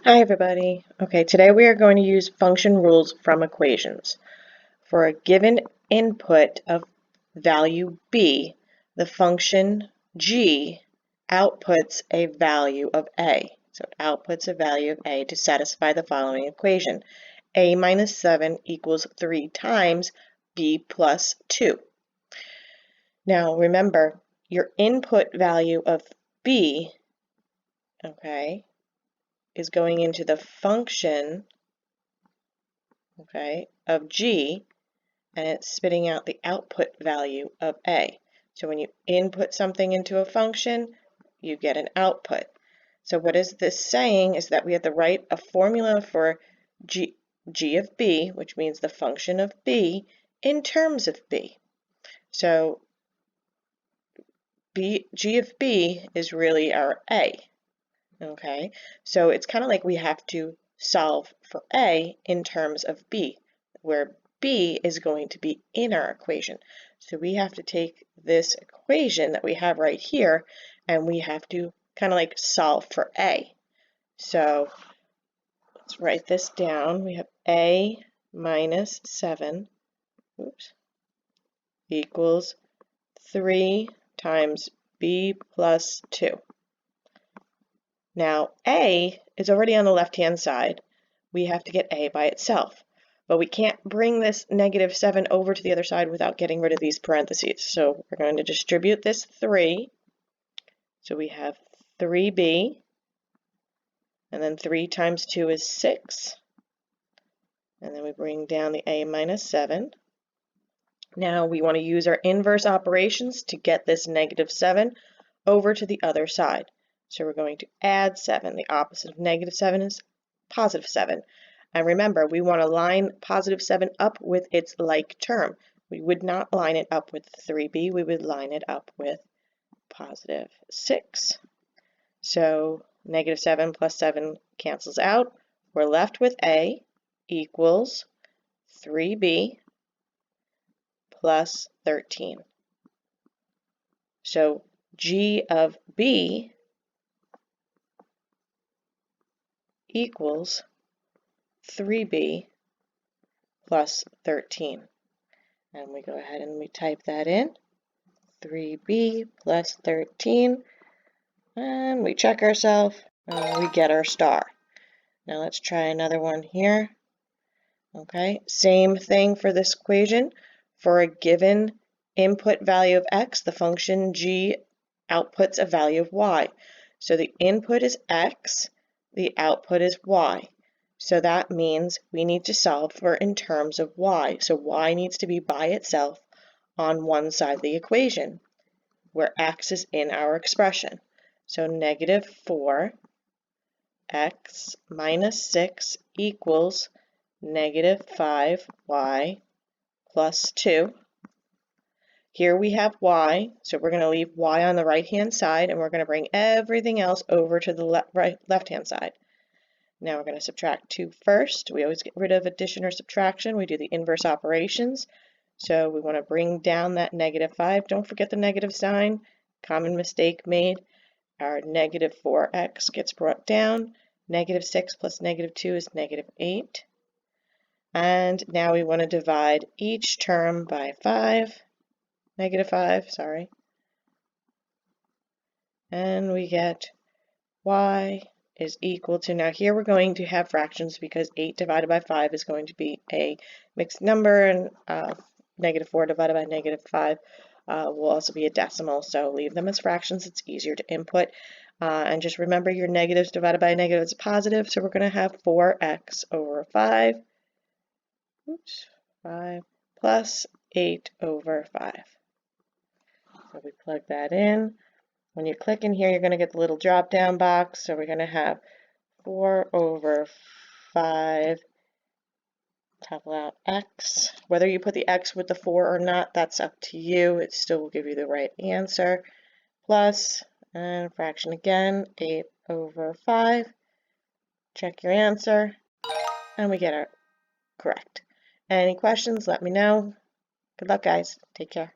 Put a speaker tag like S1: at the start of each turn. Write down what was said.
S1: Hi everybody. Okay, today we are going to use function rules from equations. For a given input of value b, the function g outputs a value of a. So it outputs a value of a to satisfy the following equation. A minus 7 equals 3 times b plus 2. Now remember, your input value of b, okay, is going into the function, okay, of g, and it's spitting out the output value of a. So when you input something into a function, you get an output. So what is this saying is that we have to write a formula for g of b, which means the function of b, in terms of b. So g of b is really our a. Okay, so it's kind of like we have to solve for a in terms of b, where b is going to be in our equation. So we have to take this equation that we have right here and we have to kind of like solve for a. So let's write this down. We have a minus 7 equals 3 times b plus 2. Now, a is already on the left-hand side. We have to get a by itself. But we can't bring this negative 7 over to the other side without getting rid of these parentheses. So we're going to distribute this 3. So we have 3b, and then 3 times 2 is 6. And then we bring down the a minus 7. Now we want to use our inverse operations to get this negative 7 over to the other side. So we're going to add 7. The opposite of negative 7 is positive 7. And remember, we want to line positive 7 up with its like term. We would not line it up with 3b. We would line it up with positive 6. So negative 7 plus 7 cancels out. We're left with a equals 3b plus 13. So g of b equals 3b plus 13. And we go ahead and we type that in, 3b plus 13, and we check ourselves, and we get our star. Now let's try another one here. Okay, same thing for this equation. For a given input value of x, the function g outputs a value of y. So the input is x, the output is y. So that means we need to solve for in terms of y. So y needs to be by itself on one side of the equation, where x is in our expression. So negative 4x minus 6 equals negative 5y plus 2. Here we have y, so we're going to leave y on the right-hand side, and we're going to bring everything else over to the left-hand side. Now we're going to subtract 2 first. We always get rid of addition or subtraction. We do the inverse operations. So we want to bring down that negative 5. Don't forget the negative sign. Common mistake made. Our negative 4x gets brought down. Negative 6 plus negative 2 is negative 8. And now we want to divide each term by 5. Negative 5, sorry. And we get y is equal to, now here we're going to have fractions because 8 divided by 5 is going to be a mixed number, and negative 4 divided by negative 5 will also be a decimal, so leave them as fractions. It's easier to input. And just remember, your negatives divided by a negative is a positive, so we're going to have 4x over 5, 5 plus 8 over 5. So we plug that in. When you click in here, you're going to get the little drop-down box. So we're going to have 4 over 5, table out x. Whether you put the x with the 4 or not, that's up to you. It still will give you the right answer. Plus, and fraction again, 8 over 5. Check your answer, and we get it correct. Any questions, let me know. Good luck, guys. Take care.